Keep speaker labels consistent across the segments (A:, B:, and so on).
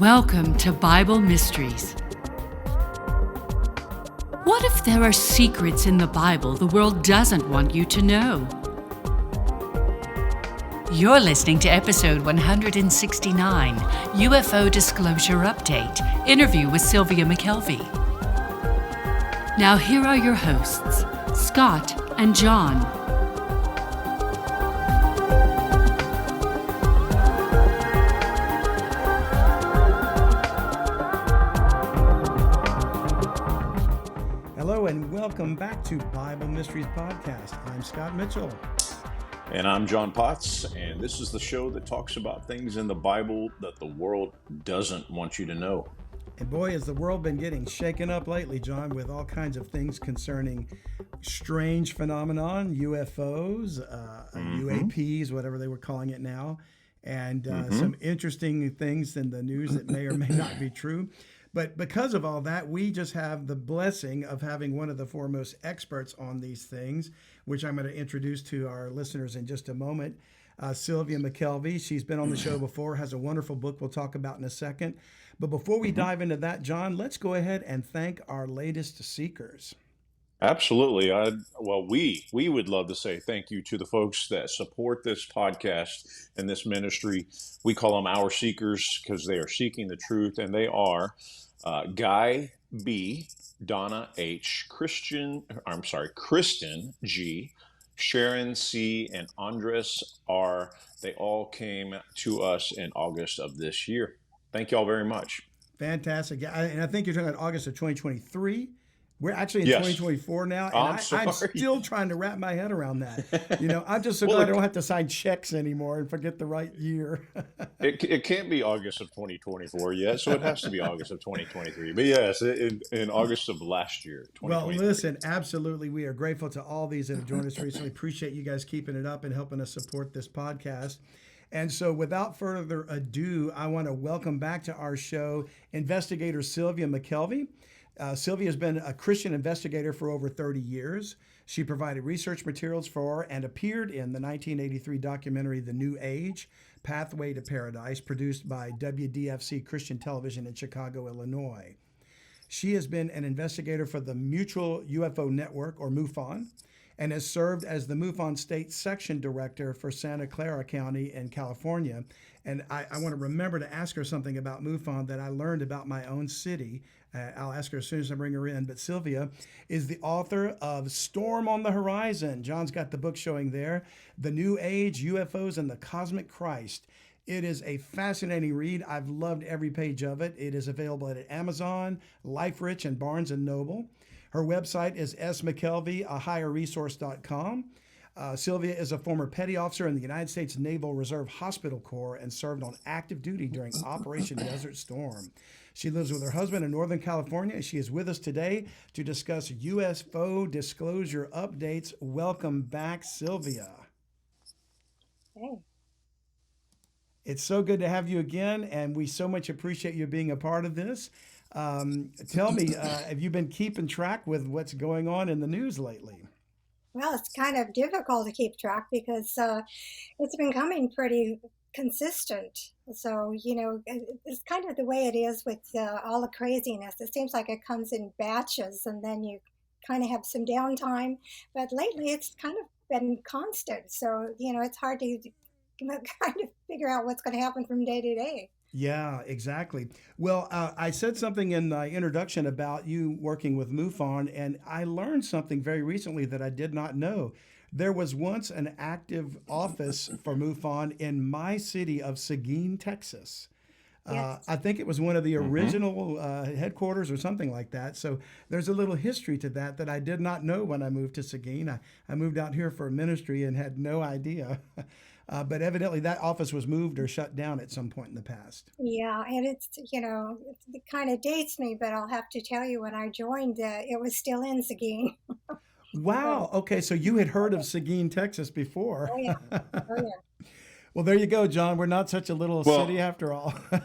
A: Welcome to Bible Mysteries. What if there are secrets in the Bible the world doesn't want you to know? You're listening to episode 169, UFO Disclosure Update, interview with Sylvia McKelvey. Now here are your hosts, Scott and John.
B: Hello and welcome back to Bible Mysteries Podcast. I'm Scott Mitchell.
C: And I'm John Potts, and this is the show that talks about things in the Bible that the world doesn't want you to know.
B: And boy, has the world been getting shaken up lately, John, with all kinds of things concerning strange phenomenon, UFOs, UAPs, whatever they were calling it now, and some interesting things in the news that may or may not be true. But because of all that, we just have the blessing of having one of the foremost experts on these things, which I'm going to introduce to our listeners in just a moment. Sylvia McKelvey, she's been on the show before, has a wonderful book we'll talk about in a second. But before we dive into that, John, let's go ahead and thank our latest seekers.
C: Absolutely. We would love to say thank you to the folks that support this podcast and this ministry. We call them our seekers because they are seeking the truth, and they are Guy B, Donna H, Kristin G, Sharon C, and Andres R. They all came to us in August of this year. Thank you all very much.
B: Fantastic. Yeah, and I think you're talking about August of 2023. We're actually in 2024 now, and I'm still trying to wrap my head around that. You know, I'm just so glad I don't have to sign checks anymore and forget the right year.
C: It can't be August of 2024 yet, so it has to be August of 2023. But yes, in August of last year, 2023.
B: Well, listen, absolutely. We are grateful to all these that have joined us recently. Appreciate you guys keeping it up and helping us support this podcast. And so without further ado, I want to welcome back to our show investigator Sylvia McKelvey. Sylvia has been a Christian investigator for over 30 years. She provided research materials for and appeared in the 1983 documentary The New Age, Pathway to Paradise, produced by WDFC Christian Television in Chicago, Illinois. She has been an investigator for the Mutual UFO Network, or MUFON, and has served as the MUFON State Section Director for Santa Clara County in California. And I want to remember to ask her something about MUFON that I learned about my own city. I'll ask her as soon as I bring her in. But Sylvia is the author of Storm on the Horizon. John's got the book showing there, The New Age, UFOs, and the Cosmic Christ. It is a fascinating read. I've loved every page of it. It is available at Amazon, LifeRich, and Barnes & Noble. Her website is smckelvey.ahigherresource.com. Sylvia is a former petty officer in the United States Naval Reserve Hospital Corps and served on active duty during Operation Desert Storm. She lives with her husband in Northern California. She is with us today to discuss UFO disclosure updates. Welcome back, Sylvia.
D: Hey.
B: It's so good to have you again, and we so much appreciate you being a part of this. Tell me, have you been keeping track with what's going on in the news lately?
D: Well, it's kind of difficult to keep track because it's been coming pretty consistent. So, you know, it's kind of the way it is with all the craziness. It seems like it comes in batches and then you kind of have some downtime. But lately it's kind of been constant. So, you know, it's hard to kind of figure out what's going to happen from day to day.
B: Yeah, exactly. Well, I said something in the introduction about you working with MUFON, and I learned something very recently that I did not know. There was once an active office for MUFON in my city of Seguin, Texas.
D: Yes.
B: I think it was one of the original headquarters or something like that. So there's a little history to that I did not know when I moved to Seguin. I moved out here for ministry and had no idea. But evidently that office was moved or shut down at some point in the past.
D: Yeah, and it's, you know, it kind of dates me, but I'll have to tell you when I joined, it was still in Seguin.
B: Wow. Okay. So you had heard of Seguin, Texas before.
D: Oh, yeah. Oh, yeah.
B: Well, there you go, John. We're not such a little city after all. We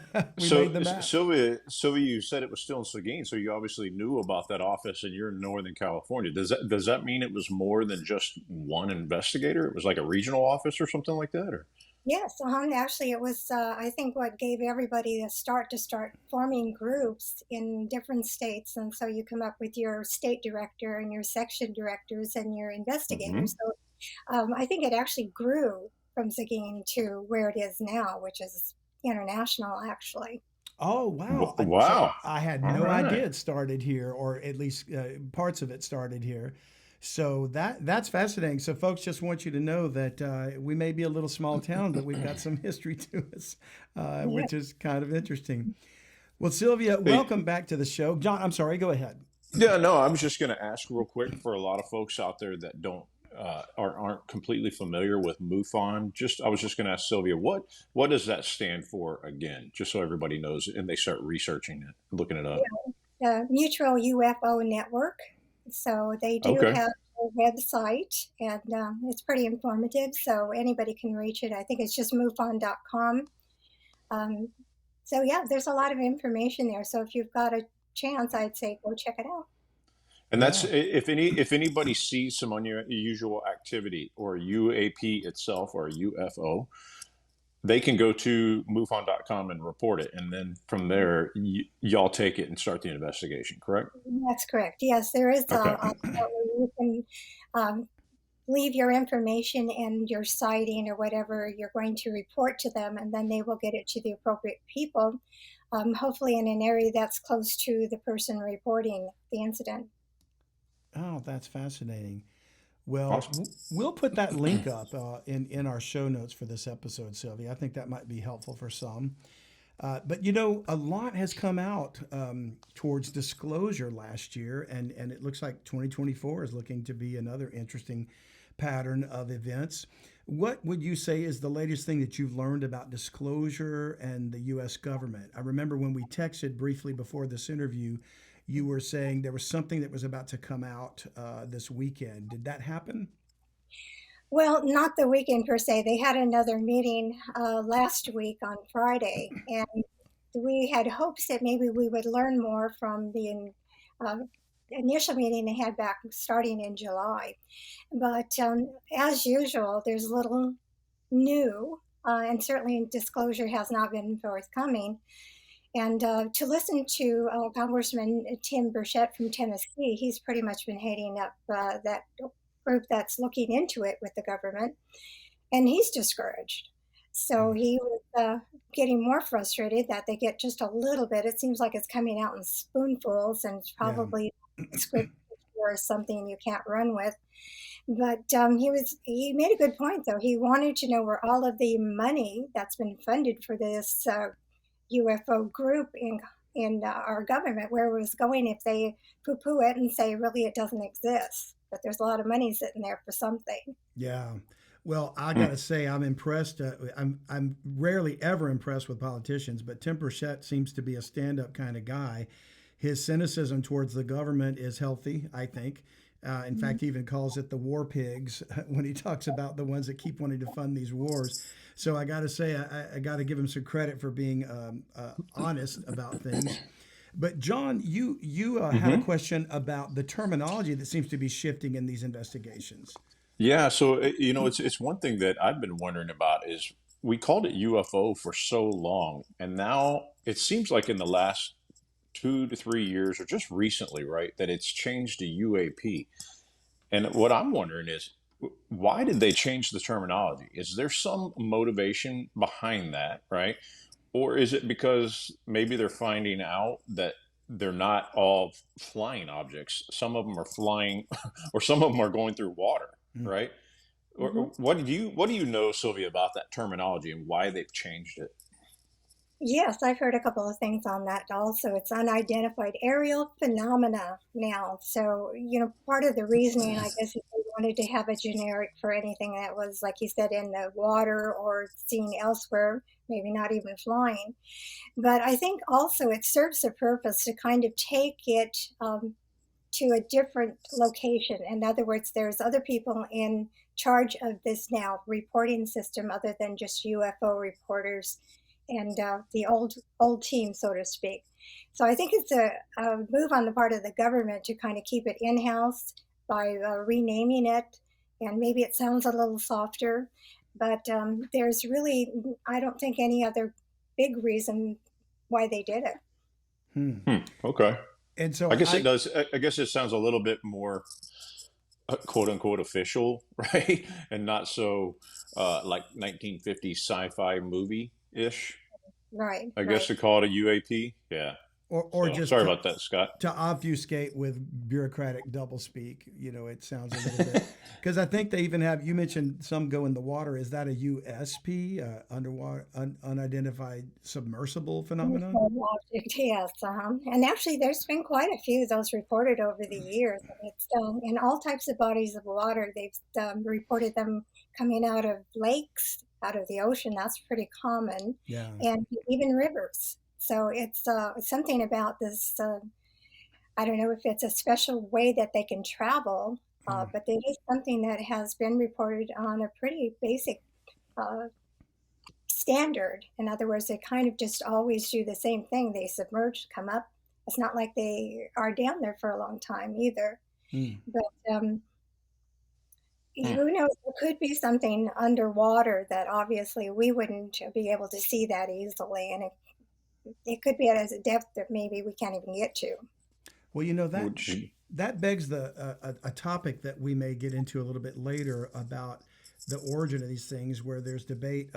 B: made the map.
C: Sylvia, you said it was still in Seguin, so you obviously knew about that office, and you're in Northern California. Does that mean it was more than just one investigator? It was like a regional office or something like that, or?
D: Yes, actually, it was, I think, what gave everybody a start to start forming groups in different states. And so you come up with your state director and your section directors and your
C: Hmm.
D: investigators. So I think it actually grew from Seguin to where it is now, which is international, actually.
B: Oh, wow. So
C: Wow.
B: I had
C: All
B: no
C: right.
B: idea it started here, or at least parts of it started here. So that's fascinating. So folks, just want you to know that we may be a little small town, but we've got some history to us,
D: Yeah.
B: which is kind of interesting. Well, Sylvia,
C: Hey,
B: welcome back to the show. John, I'm sorry, go ahead.
C: yeah, no, I was just going to ask real quick for a lot of folks out there that don't aren't completely familiar with MUFON. I was just going to ask Sylvia, what does that stand for again, just so everybody knows and they start researching it, looking it up.
D: Mutual UFO Network. So they do
C: Okay.
D: have a website, and it's pretty informative. So anybody can reach it. I think it's just MUFON.com. Um, so yeah, there's a lot of information there. So if you've got a chance, I'd say go check it out.
C: And that's
B: Yeah.
C: if anybody sees some unusual activity or UAP itself or a UFO, they can go to MUFON.com and report it, and then from there, y'all take it and start the investigation. Correct?
D: That's correct. Yes, there is
C: Okay.
D: a part where you can um, leave your information and your sighting or whatever you're going to report to them, and then they will get it to the appropriate people, hopefully in an area that's close to the person reporting the incident.
B: Oh, that's fascinating. Well,
C: Awesome.
B: we'll put that link up in our show notes for this episode, Sylvia. I think that might be helpful for some. But you know, a lot has come out towards disclosure last year, and it looks like 2024 is looking to be another interesting pattern of events. What would you say is the latest thing that you've learned about disclosure and the U.S. government? I remember when we texted briefly before this interview, you were saying there was something that was about to come out this weekend. Did that happen?
D: Well, not the weekend per se. They had another meeting last week on Friday, and we had hopes that maybe we would learn more from the uh, initial meeting they had back starting in July. But as usual, there's little new, and certainly disclosure has not been forthcoming. And to listen to Congressman Tim Burchett from Tennessee, he's pretty much been heading up that group that's looking into it with the government, and he's discouraged. So
B: Mm.
D: he was getting more frustrated that they get just a little bit. It seems like it's coming out in spoonfuls, and it's
B: Yeah.
D: probably script or something you can't run with. But he made a good point though. He wanted to know where all of the money that's been funded for this UFO group in our government, where it was going if they poo-poo it and say really it doesn't exist. But there's a lot of money sitting there for something.
B: Yeah. Well, I
C: Hmm.
B: gotta say, I'm impressed. I'm rarely ever impressed with politicians, but Tim Burchett seems to be a stand-up kind of guy. His cynicism towards the government is healthy, I think. In fact, he even calls it the war pigs when he talks about the ones that keep wanting to fund these wars. So I got to say, I got to give him some credit for being honest about things. But John, you had a
C: Hmm.
B: question about the terminology that seems to be shifting in these investigations.
C: Yeah. So it's one thing that I've been wondering about is we called it UFO for so long, and now it seems like in the last 2 to 3 years, or just recently, right, that it's changed to UAP. And what I'm wondering is, why did they change the terminology? Is there some motivation behind that, right? Or is it because maybe they're finding out that they're not all flying objects? Some of them are flying, or some of them are going through water,
B: Mm.
C: right?
D: Mm-hmm.
C: Or what do you know, Sylvia, about that terminology and why they've changed it?
D: Yes, I've heard a couple of things on that also. It's unidentified aerial phenomena now. So, part of the reasoning, I guess, is they wanted to have a generic for anything that was, like you said, in the water or seen elsewhere, maybe not even flying. But I think also it serves a purpose to kind of take it to a different location. In other words, there's other people in charge of this now reporting system other than just UFO reporters and the old team, so to speak. So I think it's a move on the part of the government to kind of keep it in house by renaming it, and maybe it sounds a little softer. But there's really, I don't think, any other big reason why they did it.
C: Okay.
B: And so
C: I guess it does. I guess it sounds a little bit more quote unquote official, right? And not so like 1950s sci-fi movie ish.
D: Right,
C: I guess
D: right.
C: to call it a UAP. Yeah.
B: or
C: So
B: just
C: sorry about that, Scott.
B: to obfuscate with bureaucratic doublespeak. It sounds a little bit because I think they even have. You mentioned some go in the water. Is that a USP, underwater unidentified submersible phenomenon?
D: Object, yes. And actually, there's been quite a few of those reported over the years. And it's in all types of bodies of water. They've reported them coming out of lakes, out of the ocean. That's pretty common,
B: Yeah.
D: and even rivers. So it's something about this. I don't know if it's a special way that they can travel, but it is something that has been reported on a pretty basic standard. In other words, they kind of just always do the same thing. They submerge, come up. It's not like they are down there for a long time either. But who knows? There could be something underwater that obviously we wouldn't be able to see that easily, and it could be at a depth that maybe we can't even get to.
B: Well, that begs a topic that we may get into a little bit later about the origin of these things, where there's debate,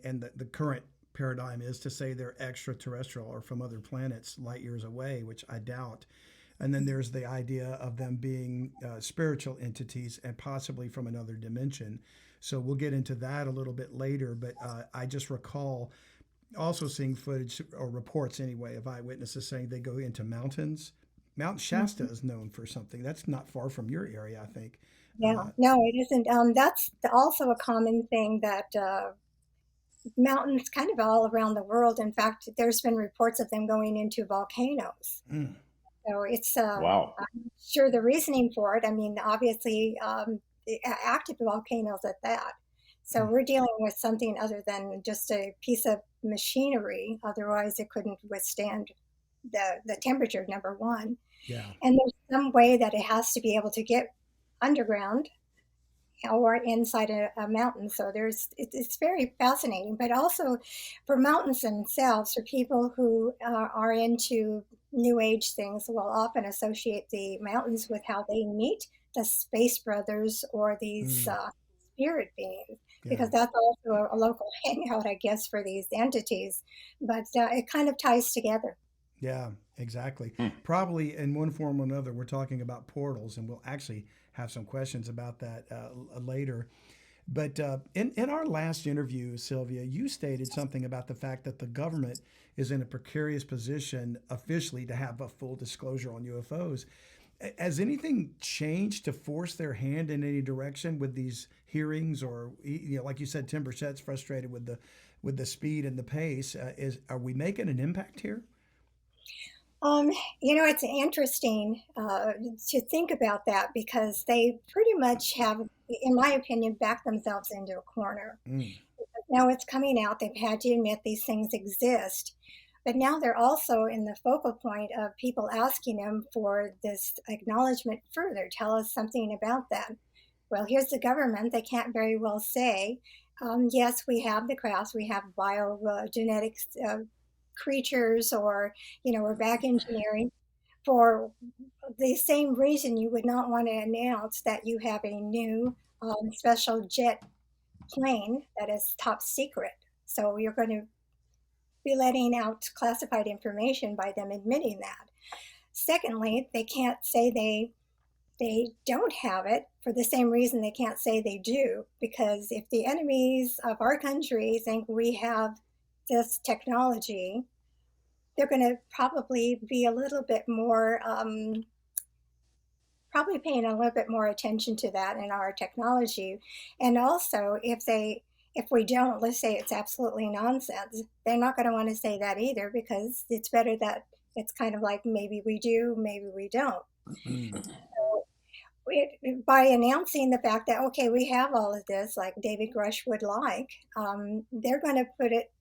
B: and the current paradigm is to say they're extraterrestrial or from other planets light years away, which I doubt. And then there's the idea of them being spiritual entities and possibly from another dimension. So we'll get into that a little bit later. But I just recall also seeing footage or reports anyway of eyewitnesses saying they go into mountains. Mount Shasta is known for something. That's not far from your area, I think.
D: Yeah, no, it isn't. That's also a common thing that mountains kind of all around the world. In fact, there's been reports of them going into volcanoes. So it's,
C: Wow.
D: I'm sure the reasoning for it, I mean, obviously active volcanoes at that. So we're dealing with something other than just a piece of machinery. Otherwise, it couldn't withstand the temperature, number one.
B: Yeah.
D: And there's some way that it has to be able to get underground or inside a mountain. So it's very fascinating. But also for mountains themselves, for people who are into New Age things, will often associate the mountains with how they meet the Space Brothers or these spirit beings, because that's also a local hangout, I guess, for these entities. But it kind of ties together.
B: Yeah, exactly. Probably in one form or another, we're talking about portals, and we'll actually have some questions about that later. But in our last interview, Sylvia, you stated something about the fact that the government is in a precarious position officially to have a full disclosure on UFOs. Has anything changed to force their hand in any direction with these hearings, or like you said, Tim Burchett's frustrated with the speed and the pace? Are we making an impact here?
D: It's interesting to think about that, because they pretty much have, in my opinion, backed themselves into a corner. Because now it's coming out, they've had to admit these things exist, but now they're also in the focal point of people asking them for this acknowledgement further. Tell us something about that. Well, here's the government. They can't very well say, yes, we have the crafts, we have biogenetics creatures, or we're back engineering, for the same reason you would not want to announce that you have a new special jet plane that is top secret. So you're going to be letting out classified information by them admitting that. Secondly, they can't say they don't have it for the same reason they can't say they do, because if the enemies of our country think we have this technology, they're going to probably be a little bit more, probably paying a little bit more attention to that in our technology. And also, if we don't, let's say it's absolutely nonsense, they're not going to want to say that either, because it's better that it's kind of like, maybe we do, maybe we don't. By announcing the fact that, okay, we have all of this, like David Grush would like, they're going to put it,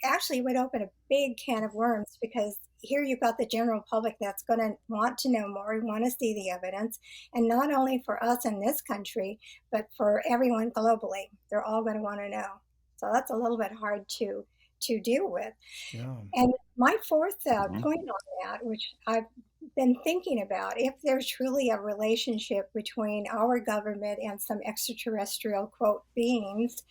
D: actually would open a big can of worms, because here you've got the general public that's going to want to know more, want to see the evidence, and not only for us in this country, but for everyone globally. They're all going to want to know. So that's a little bit hard to deal with.
B: Yeah.
D: And my fourth
C: Mhm.
D: point on that, which I've been thinking about, if there's truly a relationship between our government and some extraterrestrial, quote, beings,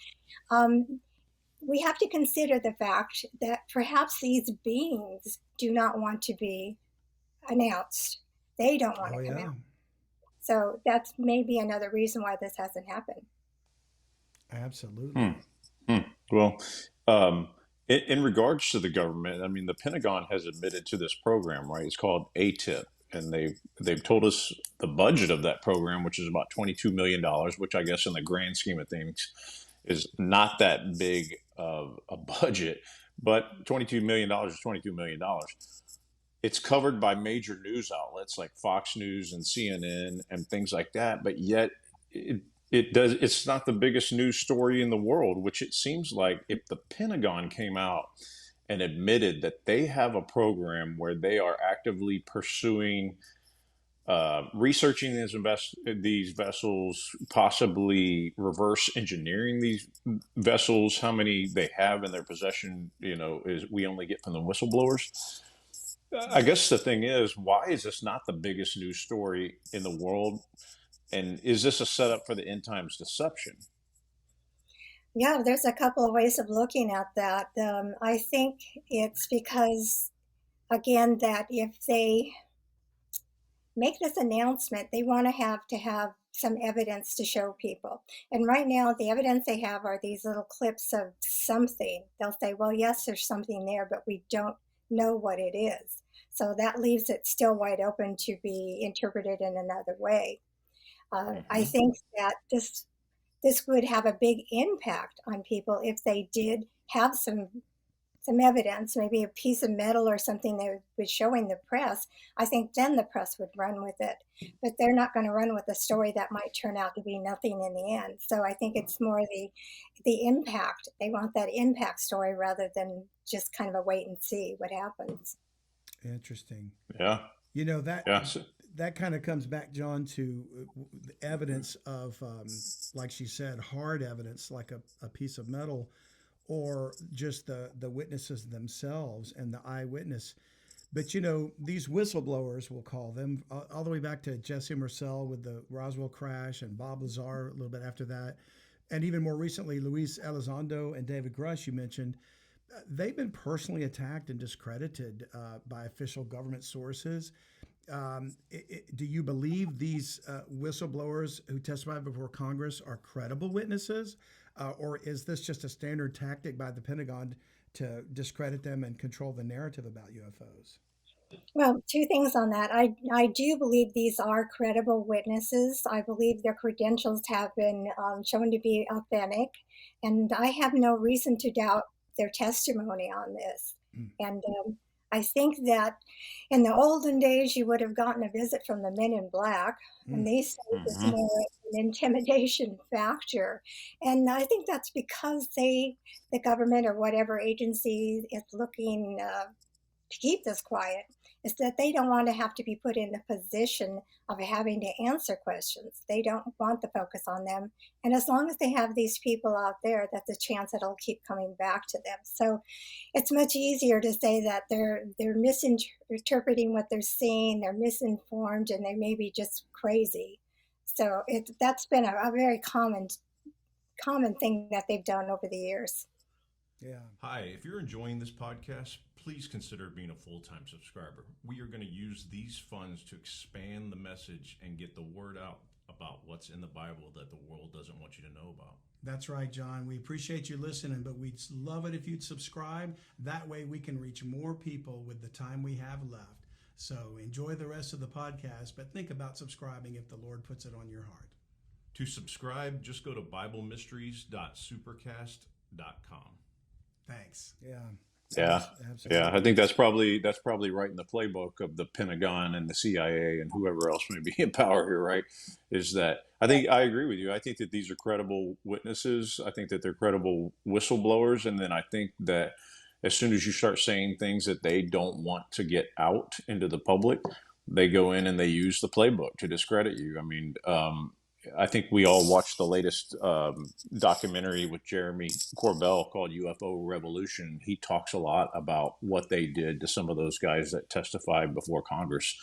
D: we have to consider the fact that perhaps these beings do not want to be announced. They don't want
B: Oh,
D: to come
B: yeah.
D: out. So that's maybe another reason why this hasn't happened.
B: Absolutely.
C: Well, in regards to the government, I mean, the Pentagon has admitted to this program, right? It's called ATIP, and they've told us the budget of that program, which is about $22 million, which I guess in the grand scheme of things is not that big of a budget, but $22 million is $22 million. It's covered by major news outlets like Fox News and CNN and things like that, but yet it's not the biggest news story in the world, which it seems like if the Pentagon came out and admitted that they have a program where they are actively pursuing researching these vessels, possibly reverse engineering these vessels, how many they have in their possession, is we only get from the whistleblowers. I guess the thing is, why is this not the biggest news story in the world? And is this a setup for the end times deception?
D: Yeah, there's a couple of ways of looking at that. I think it's because, again, that if they make this announcement, they want to have some evidence to show people. And right now, the evidence they have are these little clips of something. They'll say, well, yes, there's something there, but we don't know what it is. So that leaves it still wide open to be interpreted in another way. I think that this would have a big impact on people if they did have some evidence, maybe a piece of metal or something they would show in the press. I think then the press would run with it, but they're not going to run with a story that might turn out to be nothing in the end. So I think it's more the impact. They want that impact story rather than just kind of a wait and see what happens.
B: Interesting.
C: Yeah.
B: That kind of comes back, John, to the evidence of, like she said, hard evidence, like a piece of metal, or just the witnesses themselves and the eyewitness. But these whistleblowers, we'll call them, all the way back to Jesse Marcel with the Roswell crash, and Bob Lazar a little bit after that, and even more recently, Luis Elizondo and David Grush, you mentioned. They've been personally attacked and discredited by official government sources. Do you believe these whistleblowers who testified before Congress are credible witnesses? Or is this just a standard tactic by the Pentagon to discredit them and control the narrative about UFOs?
D: Well, two things on that. I do believe these are credible witnesses. I believe their credentials have been shown to be authentic, and I have no reason to doubt their testimony on this. And I think that in the olden days, you would have gotten a visit from the Men in Black, and these days it's more an intimidation factor. And I think that's because the government or whatever agency is looking to keep this quiet, is that they don't want to have to be put in the position of having to answer questions. They don't want the focus on them. And as long as they have these people out there, that's a chance that it'll keep coming back to them. So it's much easier to say that they're misinterpreting what they're seeing, they're misinformed, and they may be just crazy. So that's been a very common thing that they've done over the years.
B: Yeah.
E: Hi, if you're enjoying this podcast, please consider being a full-time subscriber. We are going to use these funds to expand the message and get the word out about what's in the Bible that the world doesn't want you to know about.
B: That's right, John. We appreciate you listening, but we'd love it if you'd subscribe. That way we can reach more people with the time we have left. So enjoy the rest of the podcast, but think about subscribing if the Lord puts it on your heart.
E: To subscribe, just go to BibleMysteries.supercast.com.
B: Thanks. Yeah.
C: Yeah.
B: Absolutely.
C: Yeah. I think that's probably right in the playbook of the Pentagon and the CIA and whoever else may be in power here, right? Is that I agree with you. I think that these are credible witnesses. I think that they're credible whistleblowers. And then I think that as soon as you start saying things that they don't want to get out into the public, they go in and they use the playbook to discredit you. I mean, I think we all watched the latest documentary with Jeremy Corbell called UFO Revolution. He talks a lot about what they did to some of those guys that testified before Congress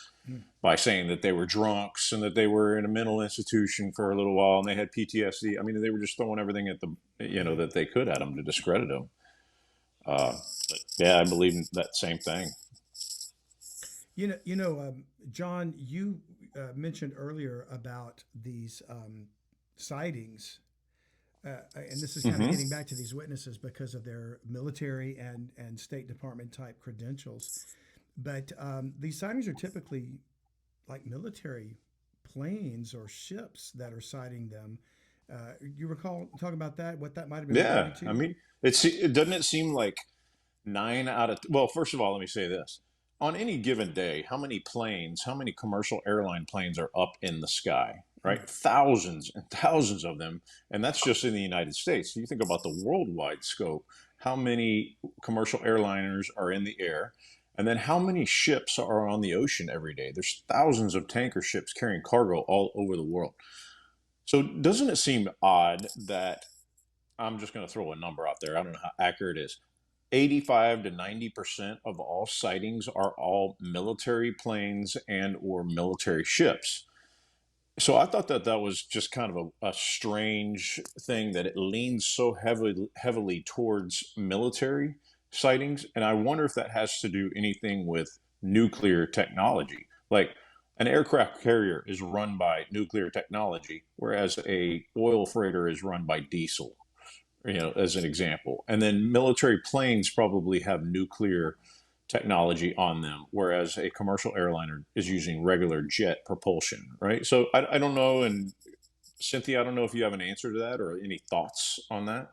C: by saying that they were drunks and that they were in a mental institution for a little while and they had PTSD. I mean, they were just throwing everything at that they could at them to discredit them. But yeah, I believe in that same thing.
B: John, you mentioned earlier about these sightings, and this is kind of getting back to these witnesses because of their military and State Department type credentials. But these sightings are typically like military planes or ships that are sighting them. You recall talking about that? What that might have been?
C: Yeah, I mean, it doesn't it seem like 9 out of well, first of all, let me say this. On any given day, how many commercial airline planes are up in the sky, right? Thousands and thousands of them. And that's just in the United States. So you think about the worldwide scope, how many commercial airliners are in the air, and then how many ships are on the ocean every day? There's thousands of tanker ships carrying cargo all over the world. So doesn't it seem odd that, I'm just going to throw a number out there, I don't know how accurate it is, 85 to 90% of all sightings are all military planes and or military ships. So I thought that was just kind of a strange thing that it leans so heavily towards military sightings. And I wonder if that has to do anything with nuclear technology. Like an aircraft carrier is run by nuclear technology, whereas a oil freighter is run by diesel. As an example. And then military planes probably have nuclear technology on them, whereas a commercial airliner is using regular jet propulsion, right? So I don't know. And Cynthia, I don't know if you have an answer to that or any thoughts on that.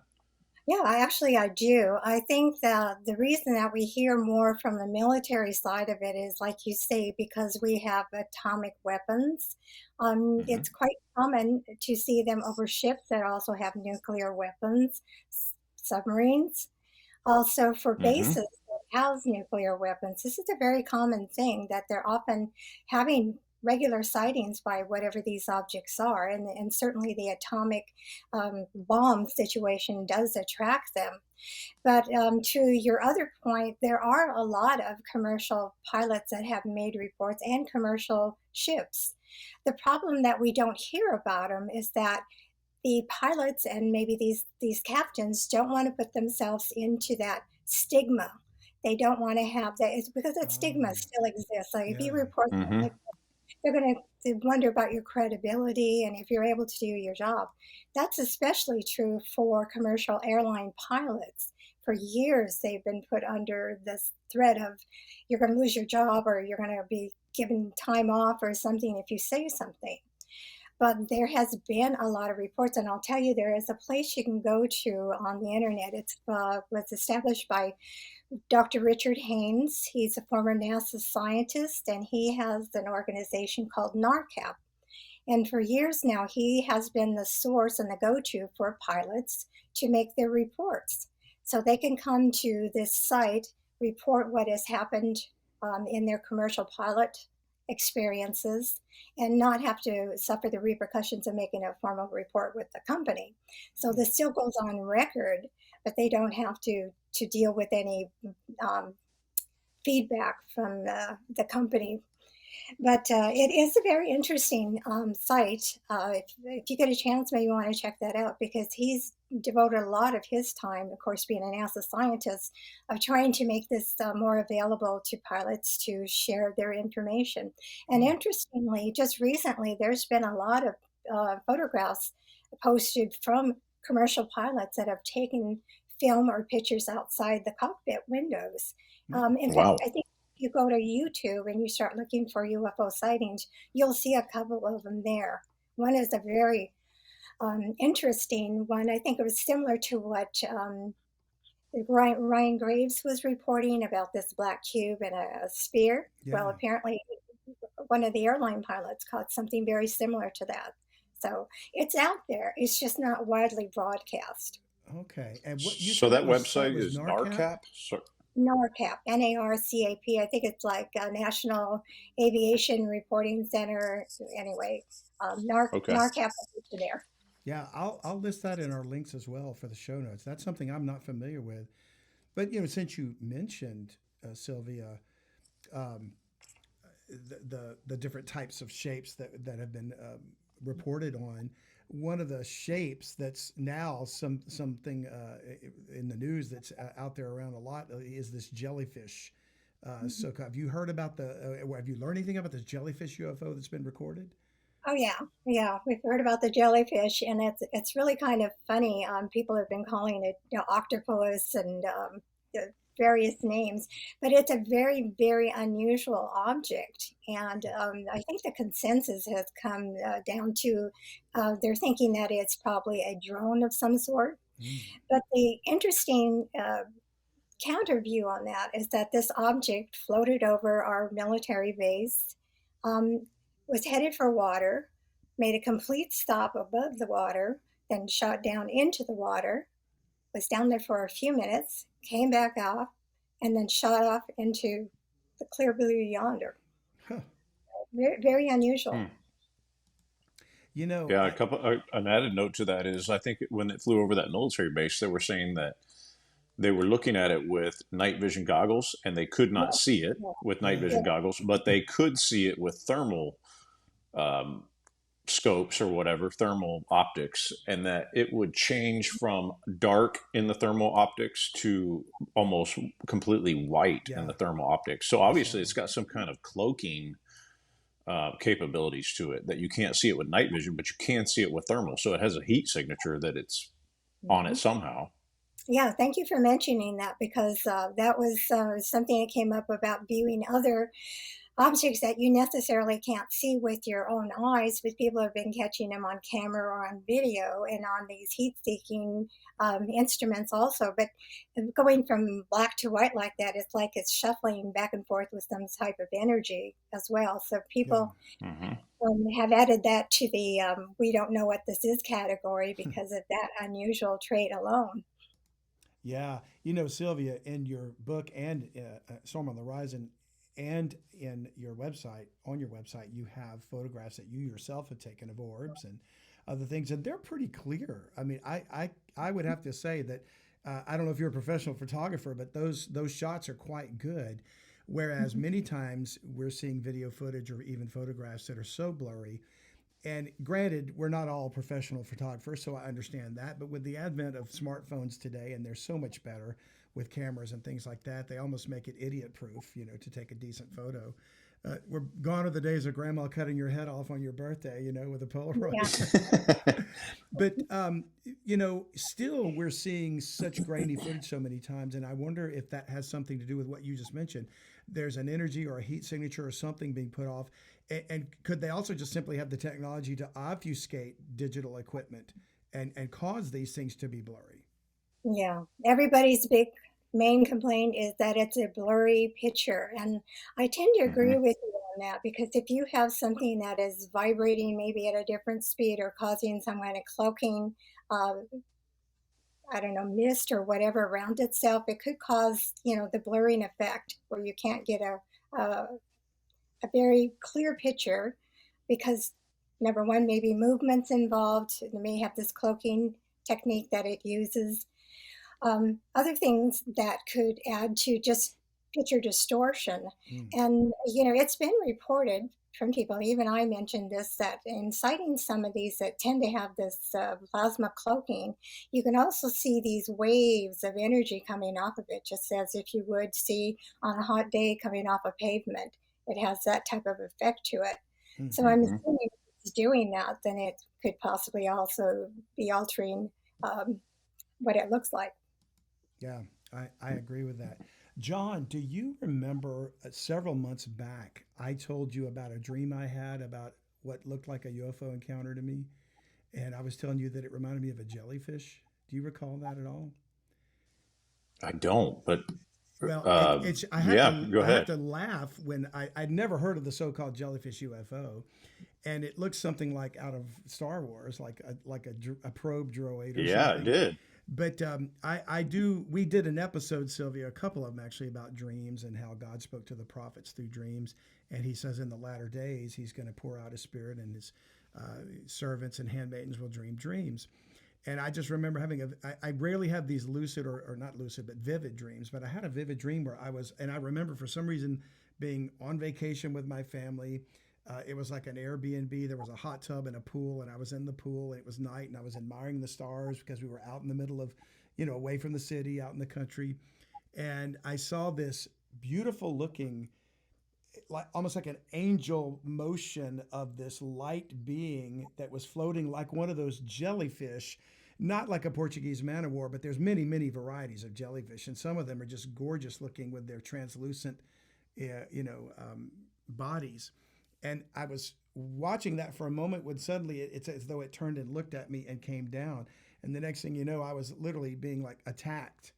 D: Yeah, I do. I think that the reason that we hear more from the military side of it is, like you say, because we have atomic weapons. It's quite common to see them over ships that also have nuclear weapons, submarines. Also for bases that house nuclear weapons. This is a very common thing that they're often having regular sightings by whatever these objects are. And certainly the atomic bomb situation does attract them. But to your other point, there are a lot of commercial pilots that have made reports and commercial ships. The problem that we don't hear about them is that the pilots and maybe these captains don't want to put themselves into that stigma. They don't want to have that. It's because that stigma still exists. Like if you report something like that, they're going to wonder about your credibility and if you're able to do your job. That's especially true for commercial airline pilots. For years, they've been put under this threat of you're going to lose your job or you're going to be given time off or something if you say something. But there has been a lot of reports, and I'll tell you, there is a place you can go to on the internet. It was established by Dr. Richard Haynes. He's a former NASA scientist, and he has an organization called NARCAP. And for years now, he has been the source and the go-to for pilots to make their reports. So they can come to this site, report what has happened in their commercial pilot experiences, and not have to suffer the repercussions of making a formal report with the company. So this still goes on record, but they don't have to deal with any feedback from the company. But it is a very interesting site. If you get a chance, maybe you want to check that out, because he's devoted a lot of his time, of course, being a NASA scientist, of trying to make this more available to pilots to share their information. And interestingly, just recently, there's been a lot of photographs posted from commercial pilots that have taken film or pictures outside the cockpit windows. In fact, I think if you go to YouTube and you start looking for UFO sightings, you'll see a couple of them there. One is a very interesting one. I think it was similar to what Ryan Graves was reporting about this black cube and a sphere. Yeah. Well, apparently one of the airline pilots caught something very similar to that. So it's out there. It's just not widely broadcast.
B: Okay. And what you
C: So
B: said
C: that
B: that
C: website
B: was
C: is
B: NARCAP?
C: NARCAP. So,
D: NORCAP, NARCAP. I think it's like National Aviation Reporting Center. Anyway,
C: okay.
D: NARCAP is there.
B: Yeah, I'll list that in our links as well for the show notes. That's something I'm not familiar with. But since you mentioned Sylvia, um, the different types of shapes that have been reported on, one of the shapes that's now something in the news that's out there around a lot is this jellyfish. So have you heard about have you learned anything about this jellyfish UFO that's been recorded?
D: Oh yeah. We've heard about the jellyfish, and it's really kind of funny. People have been calling it octopus and the various names, but it's a very, very unusual object. And I think the consensus has come down to they're thinking that it's probably a drone of some sort.
B: Mm.
D: But the interesting counter view on that is that this object floated over our military base, um, was headed for water, made a complete stop above the water, then shot down into the water, was down there for a few minutes, came back off, and then shot off into the clear blue yonder.
B: Huh.
D: Very, very unusual.
C: Hmm.
B: I,
C: An added note to that is I think when it flew over that military base, they were saying that they were looking at it with night vision goggles and they could not see it with night vision goggles, but they could see it with thermal scopes or whatever, thermal optics, and that it would change from dark in the thermal optics to almost completely white in the thermal optics. So obviously it's got some kind of cloaking capabilities to it that you can't see it with night vision, but you can see it with thermal. So it has a heat signature that it's on it somehow.
D: Yeah, thank you for mentioning that, because that was something that came up about viewing other objects that you necessarily can't see with your own eyes, but people have been catching them on camera or on video and on these heat-seeking instruments also. But going from black to white like that, it's like it's shuffling back and forth with some type of energy as well. So people have added that to the we don't know what this is category because of that unusual trait alone.
B: Yeah, Sylvia, in your book and Storm on the Horizon, and in your website, you have photographs that you yourself have taken of orbs and other things, and they're pretty clear. I mean, I would have to say that I don't know if you're a professional photographer, but those shots are quite good. Whereas many times we're seeing video footage or even photographs that are so blurry. And granted, we're not all professional photographers, so I understand that. But with the advent of smartphones today, and they're so much better with cameras and things like that, they almost make it idiot-proof, to take a decent photo. We're gone are the days of grandma cutting your head off on your birthday, with a Polaroid. Yeah. But, still we're seeing such grainy footage so many times, and I wonder if that has something to do with what you just mentioned. There's an energy or a heat signature or something being put off. And could they also just simply have the technology to obfuscate digital equipment and cause these things to be blurry?
D: Yeah, everybody's big main complaint is that it's a blurry picture. And I tend to agree with you on that, because if you have something that is vibrating maybe at a different speed or causing some kind of cloaking, I don't know, mist or whatever around itself, it could cause, the blurring effect where you can't get a very clear picture, because number one, maybe movements involved. It may have this cloaking technique that it uses. Other things that could add to just picture distortion. And, it's been reported from people, even I mentioned this, that in citing some of these that tend to have this plasma cloaking, you can also see these waves of energy coming off of it, just as if you would see on a hot day coming off a pavement. It has that type of effect to it. So I'm assuming if it's doing that, then it could possibly also be altering what it looks like.
B: Yeah, I agree with that. John, do you remember several months back, I told you about a dream I had about what looked like a UFO encounter to me? And I was telling you that it reminded me of a jellyfish. Do you recall that at all?
C: I don't, but
B: Well, it's
C: Yeah, go
B: I have
C: ahead.
B: to laugh when I'd never heard of the so-called jellyfish UFO, and it looks something like out of Star Wars, like a probe droid or
C: Yeah, it
B: something.
C: did.
B: But I do. We did an episode, Sylvia, a couple of them actually, about dreams and how God spoke to the prophets through dreams. And He says in the latter days He's going to pour out His Spirit, and His servants and handmaidens will dream dreams. And I just remember I rarely have these lucid or not lucid, but vivid dreams. But I had a vivid dream where and I remember for some reason being on vacation with my family. It was like an Airbnb. There was a hot tub and a pool, and I was in the pool, and it was night, and I was admiring the stars because we were out in the middle of, away from the city, out in the country. And I saw this beautiful looking, like almost like an angel motion of this light being that was floating like one of those jellyfish, not like a Portuguese man of war, but there's many, many varieties of jellyfish. And some of them are just gorgeous looking with their translucent, bodies. And I was watching that for a moment when suddenly it's as though it turned and looked at me and came down. And the next thing you know, I was literally being like attacked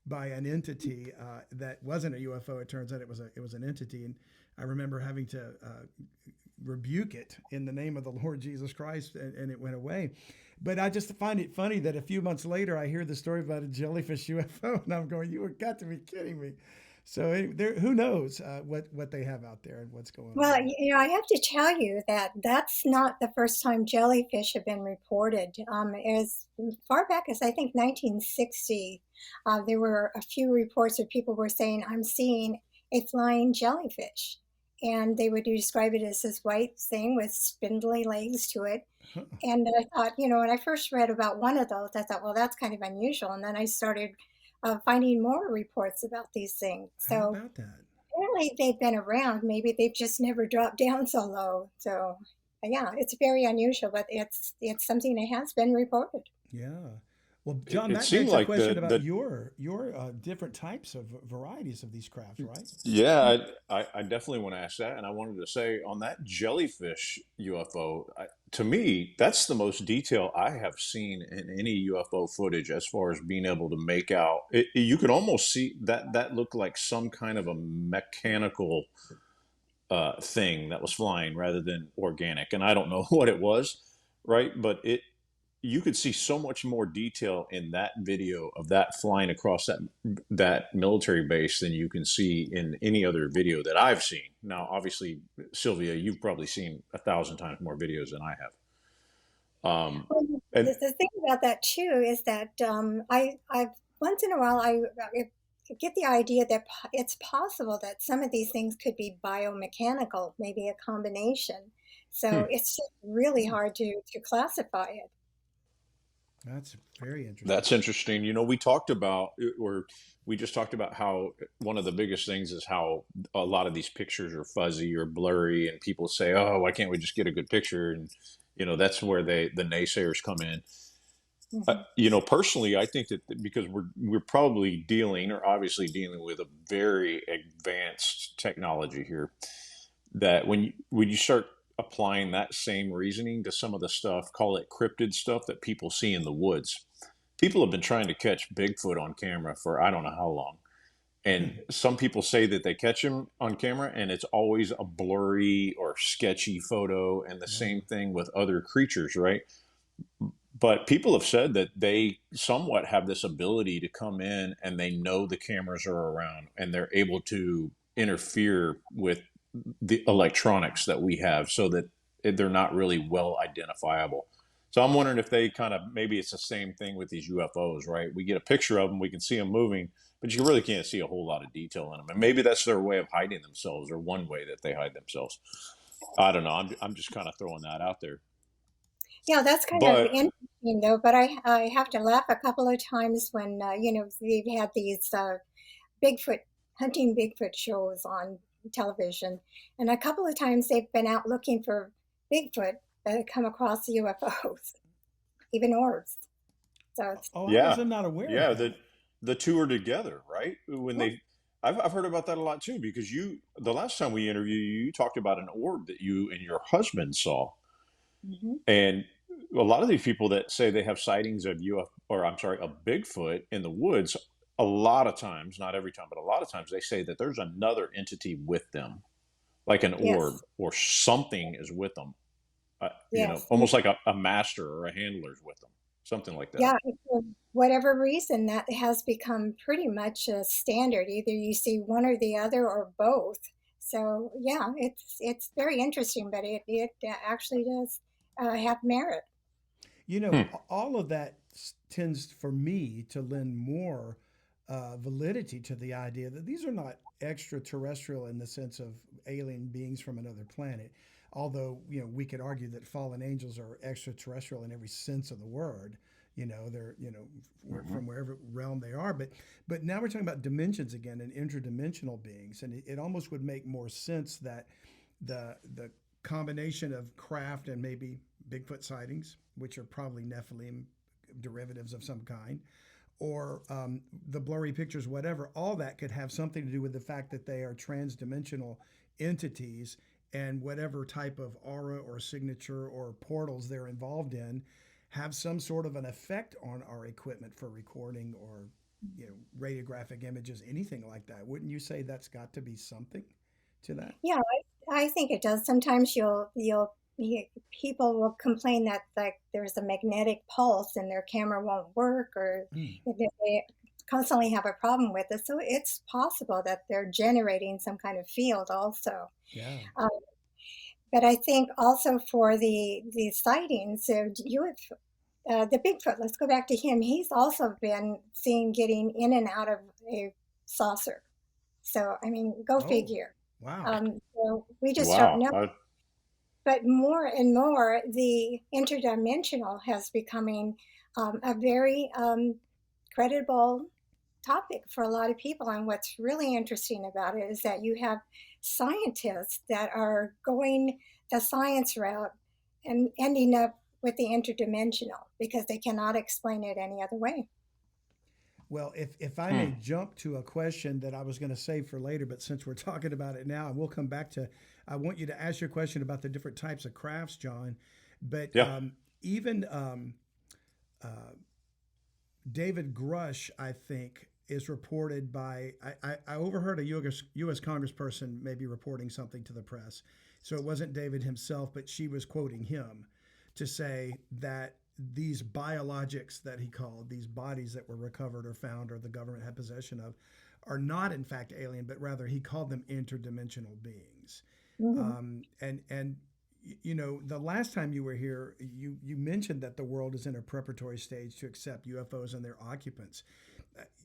B: by an entity that wasn't a UFO. It turns out it was an entity. And I remember having to rebuke it in the name of the Lord Jesus Christ, and it went away. But I just find it funny that a few months later, I hear the story about a jellyfish UFO, and I'm going, you have got to be kidding me. So who knows what they have out there and what's going
D: Well,
B: on.
D: I have to tell you that that's not the first time jellyfish have been reported. As far back as I think 1960, there were a few reports where people were saying, I'm seeing a flying jellyfish. And they would describe it as this white thing with spindly legs to it. And I thought, when I first read about one of those, I thought, well, that's kind of unusual. And then I started finding more reports about these things.
B: How
D: So
B: about that?
D: apparently they've been around. Maybe they've just never dropped down so low. So yeah, it's very unusual, but it's something that has been reported.
B: Yeah. Well, John,
C: It
B: that
C: seemed
B: begs a
C: like
B: question
C: the
B: about your different types of varieties of these crafts, right?
C: Yeah, I definitely want to ask that. And I wanted to say on that jellyfish UFO, to me, that's the most detail I have seen in any UFO footage as far as being able to make out. You could almost see that looked like some kind of a mechanical thing that was flying rather than organic. And I don't know what it was, right? But you could see so much more detail in that video of that flying across that military base than you can see in any other video that I've seen. Now, obviously, Sylvia, you've probably seen 1,000 times more videos than I have.
D: Well,
C: And
D: the thing about that too is that I've once in a while I get the idea that it's possible that some of these things could be biomechanical, maybe a combination. So
C: hmm,
D: it's just really hard to classify it.
B: That's very interesting.
C: that's interesting. We talked about, or we just talked about how one of the biggest things is how a lot of these pictures are fuzzy or blurry, and people say, "Oh, why can't we just get a good picture?" And that's where the naysayers come in.
D: Mhm.
C: Personally, I think that because we're probably dealing, or obviously dealing with a very advanced technology here, that when you start applying that same reasoning to some of the stuff, call it cryptid stuff that people see in the woods. People have been trying to catch Bigfoot on camera for I don't know how long. And some people say that they catch him on camera and it's always a blurry or sketchy photo, and the
B: Yeah.
C: same thing with other creatures, right? But people have said that they somewhat have this ability to come in and they know the cameras are around and they're able to interfere with the electronics that we have so that they're not really well identifiable. So I'm wondering if they kind of, maybe it's the same thing with these UFOs, right? We get a picture of them, we can see them moving, but you really can't see a whole lot of detail in them. And maybe that's their way of hiding themselves, or one way that they hide themselves. I don't know. I'm just kind of throwing that out there.
D: Yeah, that's kind of
C: But
D: interesting though. But I have to laugh a couple of times when they've had these Bigfoot hunting Bigfoot shows on television, and a couple of times they've been out looking for Bigfoot that come across the UFOs, even orbs. So it's
B: Oh, I was
C: yeah,
B: not aware of
C: yeah,
B: that.
C: the two are together, right? When
D: yeah.
C: I've heard about that a lot too, because the last time we interviewed you, you talked about an orb that you and your husband saw.
D: Hmm.
C: And a lot of these people that say they have sightings of UFO, or I'm sorry, of Bigfoot in the woods, a lot of times, not every time, but a lot of times they say that there's another entity with them, like an orb
D: Yes.
C: or something is with them.
D: Yes.
C: Almost like a master or a handler's with them, something like that.
D: Yeah, for whatever reason, that has become pretty much a standard. Either you see one or the other or both. So yeah, it's very interesting, but it actually does have merit.
C: Hmm.
B: All of that tends for me to lend more validity to the idea that these are not extraterrestrial in the sense of alien beings from another planet. Although, we could argue that fallen angels are extraterrestrial in every sense of the word. They're, from wherever realm they are. But now we're talking about dimensions again and interdimensional beings. And it almost would make more sense that the combination of craft and maybe Bigfoot sightings, which are probably Nephilim derivatives of some kind, or the blurry pictures, whatever, all that could have something to do with the fact that they are transdimensional entities, and whatever type of aura or signature or portals they're involved in have some sort of an effect on our equipment for recording or radiographic images, anything like that. Wouldn't you say that's got to be something to that?
D: Yeah, I think it does. Sometimes people will complain that like there's a magnetic pulse and their camera won't work, or if they constantly have a problem with it. So it's possible that they're generating some kind of field also.
B: Yeah.
D: But I think also for the sightings, the Bigfoot, let's go back to him. He's also been seen getting in and out of a saucer. So, I mean, go figure.
B: Wow.
D: So we just don't
C: Wow.
D: know. But more and more, the interdimensional has becoming a very credible topic for a lot of people. And what's really interesting about it is that you have scientists that are going the science route and ending up with the interdimensional because they cannot explain it any other way.
B: Well, if I may jump to a question that I was going to save for later, but since we're talking about it now, and we'll come back to, I want you to ask your question about the different types of crafts, John. But even David Grush, I think, is reported by, I overheard a U.S. congressperson maybe reporting something to the press. So it wasn't David himself, but she was quoting him to say that these biologics that he called, these bodies that were recovered or found or the government had possession of, are not in fact alien, but rather he called them interdimensional beings. And the last time you were here, you mentioned that the world is in a preparatory stage to accept UFOs and their occupants.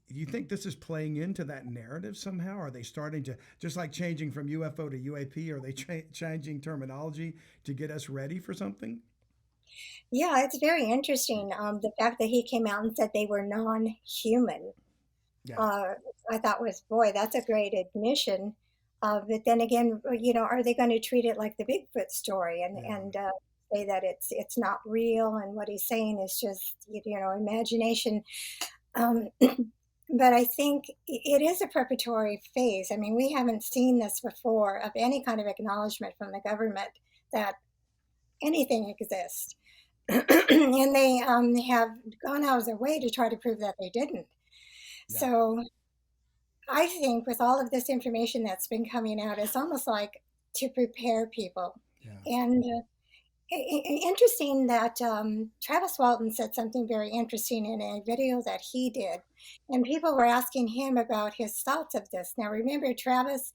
B: Do you think this is playing into that narrative somehow? Are they starting to, just like changing from UFO to UAP, are they changing terminology to get us ready for something?
D: Yeah, it's very interesting. The fact that he came out and said they were non-human,
B: Yeah.
D: I thought was, boy, that's a great admission. But then again, are they going to treat it like the Bigfoot story and say that it's not real and what he's saying is just imagination? But I think it is a preparatory phase. I mean, we haven't seen this before of any kind of acknowledgement from the government that anything exists. And they have gone out of their way to try to prove that they didn't.
B: Yeah.
D: So I think with all of this information that's been coming out, it's almost like to prepare people.
B: Yeah.
D: And interesting that Travis Walton said something very interesting in a video that he did. And people were asking him about his thoughts of this. Now, remember, Travis,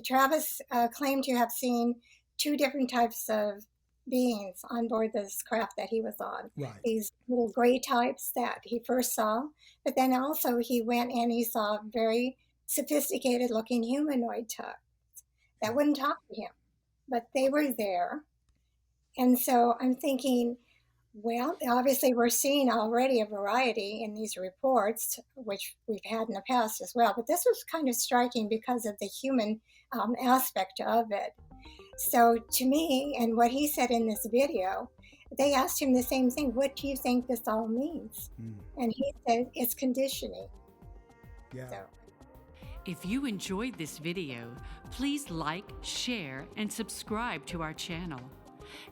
D: Travis claimed to have seen two different types of beings on board this craft that he was on.
B: Right.
D: These little gray types that he first saw, but then also he went and he saw very sophisticated looking humanoid types that wouldn't talk to him, but they were there. And so I'm thinking, well, obviously we're seeing already a variety in these reports, which we've had in the past as well, but this was kind of striking because of the human aspect of it. So to me, and what he said in this video, they asked him the same thing. What do you think this all means? And he said, it's conditioning.
B: Yeah.
D: So.
A: If you enjoyed this video, please like, share, and subscribe to our channel.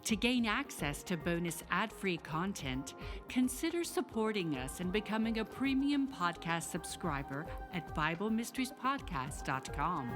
A: To gain access to bonus ad-free content, consider supporting us and becoming a premium podcast subscriber at BibleMysteriesPodcast.com.